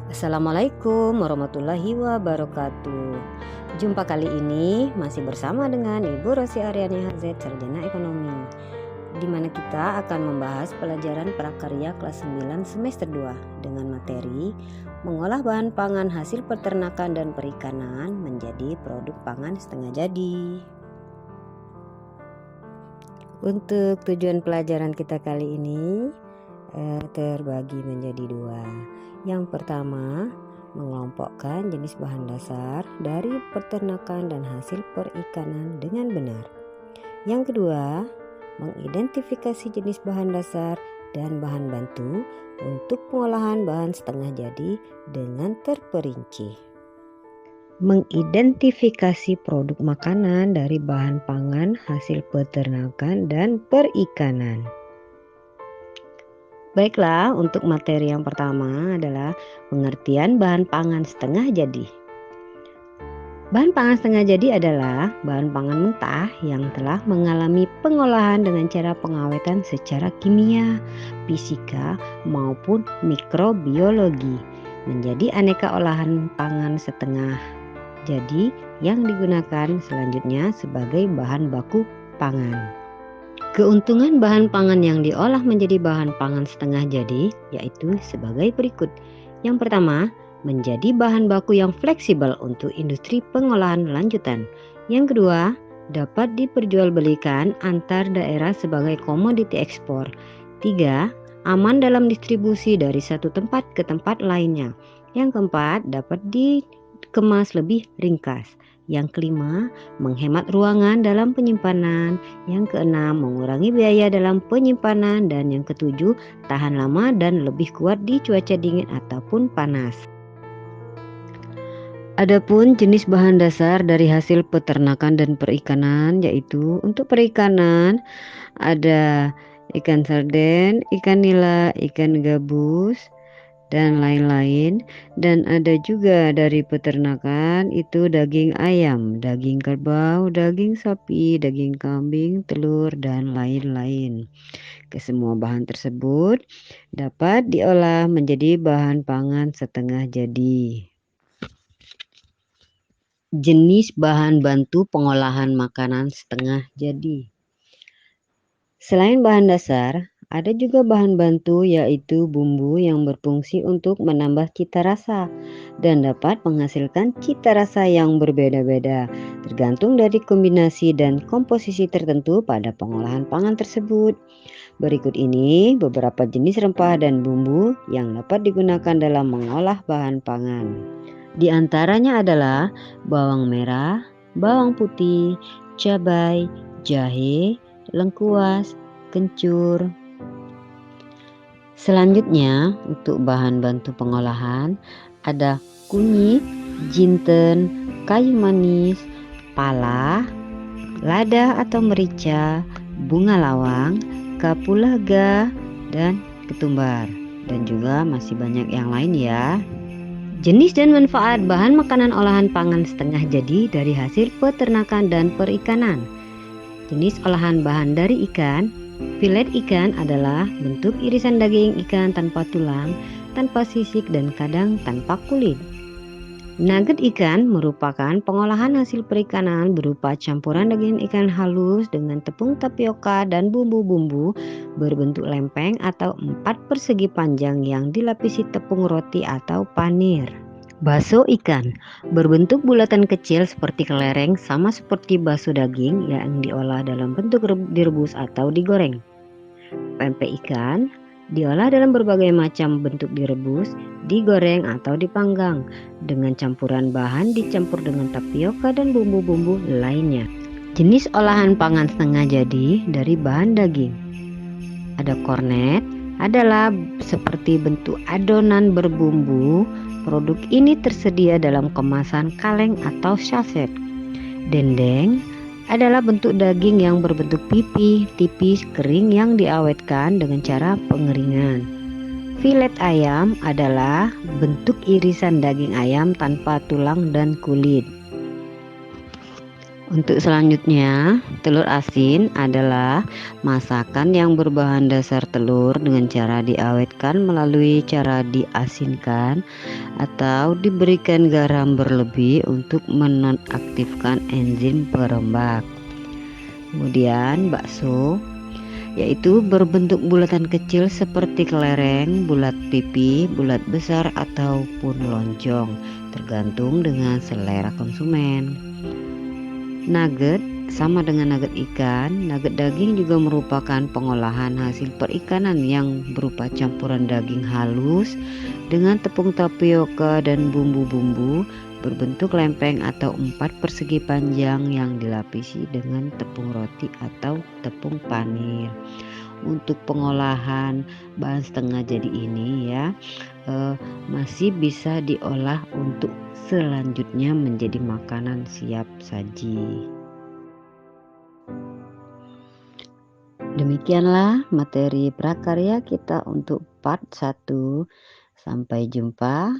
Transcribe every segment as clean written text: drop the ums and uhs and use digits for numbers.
Assalamualaikum warahmatullahi wabarakatuh. Jumpa kali ini masih bersama dengan Ibu Rosi Aryani HZ, Sarjana Ekonomi, di mana kita akan membahas pelajaran prakarya kelas 9 semester 2 dengan materi mengolah bahan pangan hasil peternakan dan perikanan menjadi produk pangan setengah jadi. Untuk tujuan pelajaran kita kali ini terbagi menjadi dua. Yang pertama, mengelompokkan jenis bahan dasar dari peternakan dan hasil perikanan dengan benar. Yang kedua, mengidentifikasi jenis bahan dasar dan bahan bantu untuk pengolahan bahan setengah jadi dengan terperinci. Mengidentifikasi produk makanan dari bahan pangan hasil peternakan dan perikanan. Baiklah, untuk materi yang pertama adalah pengertian bahan pangan setengah jadi. Bahan pangan setengah jadi adalah bahan pangan mentah yang telah mengalami pengolahan dengan cara pengawetan secara kimia, fisika, maupun mikrobiologi menjadi aneka olahan pangan setengah jadi yang digunakan selanjutnya sebagai bahan baku pangan. Keuntungan bahan pangan yang diolah menjadi bahan pangan setengah jadi yaitu sebagai berikut. Yang pertama, menjadi bahan baku yang fleksibel untuk industri pengolahan lanjutan. Yang kedua, dapat diperjualbelikan antar daerah sebagai komoditi ekspor. 3. Aman dalam distribusi dari satu tempat ke tempat lainnya. Yang keempat, dapat dikemas lebih ringkas. Yang kelima, menghemat ruangan dalam penyimpanan. Yang keenam, mengurangi biaya dalam penyimpanan. Dan yang ketujuh, tahan lama dan lebih kuat di cuaca dingin ataupun panas. Adapun jenis bahan dasar dari hasil peternakan dan perikanan, yaitu untuk perikanan ada ikan sarden, ikan nila, ikan gabus, dan lain-lain. Dan ada juga dari peternakan itu daging ayam, daging kerbau, daging sapi, daging kambing, telur, dan lain-lain. Kesemua bahan tersebut dapat diolah menjadi bahan pangan setengah jadi. Jenis bahan bantu pengolahan makanan setengah jadi. Selain bahan dasar, ada juga bahan bantu yaitu bumbu yang berfungsi untuk menambah cita rasa dan dapat menghasilkan cita rasa yang berbeda-beda tergantung dari kombinasi dan komposisi tertentu pada pengolahan pangan tersebut. Berikut ini beberapa jenis rempah dan bumbu yang dapat digunakan dalam mengolah bahan pangan. Di antaranya adalah bawang merah, bawang putih, cabai, jahe, lengkuas, kencur. Selanjutnya untuk bahan bantu pengolahan ada kunyit, jinten, kayu manis, pala, lada atau merica, bunga lawang, kapulaga, dan ketumbar. Dan juga masih banyak yang lain ya. Jenis dan manfaat bahan makanan olahan pangan setengah jadi dari hasil peternakan dan perikanan. Jenis olahan bahan dari ikan. Filet ikan adalah bentuk irisan daging ikan tanpa tulang, tanpa sisik, dan kadang tanpa kulit. Nugget ikan merupakan pengolahan hasil perikanan berupa campuran daging ikan halus dengan tepung tapioka dan bumbu-bumbu berbentuk lempeng atau 4 persegi panjang yang dilapisi tepung roti atau panir. Bakso ikan berbentuk bulatan kecil seperti kelereng, sama seperti bakso daging yang diolah dalam bentuk direbus atau digoreng. Pempek ikan diolah dalam berbagai macam bentuk direbus, digoreng atau dipanggang dengan campuran bahan dicampur dengan tapioka dan bumbu-bumbu lainnya. Jenis olahan pangan setengah jadi dari bahan daging. Ada kornet, adalah seperti bentuk adonan berbumbu. Produk ini tersedia dalam kemasan kaleng atau saset. Dendeng adalah bentuk daging yang berbentuk pipih, tipis, kering yang diawetkan dengan cara pengeringan. Filet ayam adalah bentuk irisan daging ayam tanpa tulang dan kulit. Untuk selanjutnya, telur asin adalah masakan yang berbahan dasar telur dengan cara diawetkan melalui cara diasinkan atau diberikan garam berlebih untuk menonaktifkan enzim perembak. Kemudian bakso yaitu berbentuk bulatan kecil seperti kelereng, bulat pipi, bulat besar ataupun lonjong, tergantung dengan selera konsumen. Nugget sama dengan nugget ikan, nugget daging juga merupakan pengolahan hasil perikanan yang berupa campuran daging halus dengan tepung tapioka dan bumbu-bumbu berbentuk lempeng atau 4 persegi panjang yang dilapisi dengan tepung roti atau tepung panir. Untuk pengolahan bahan setengah jadi ini ya masih bisa diolah untuk selanjutnya menjadi makanan siap saji. Demikianlah materi prakarya kita untuk part 1. Sampai jumpa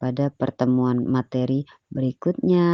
pada pertemuan materi berikutnya.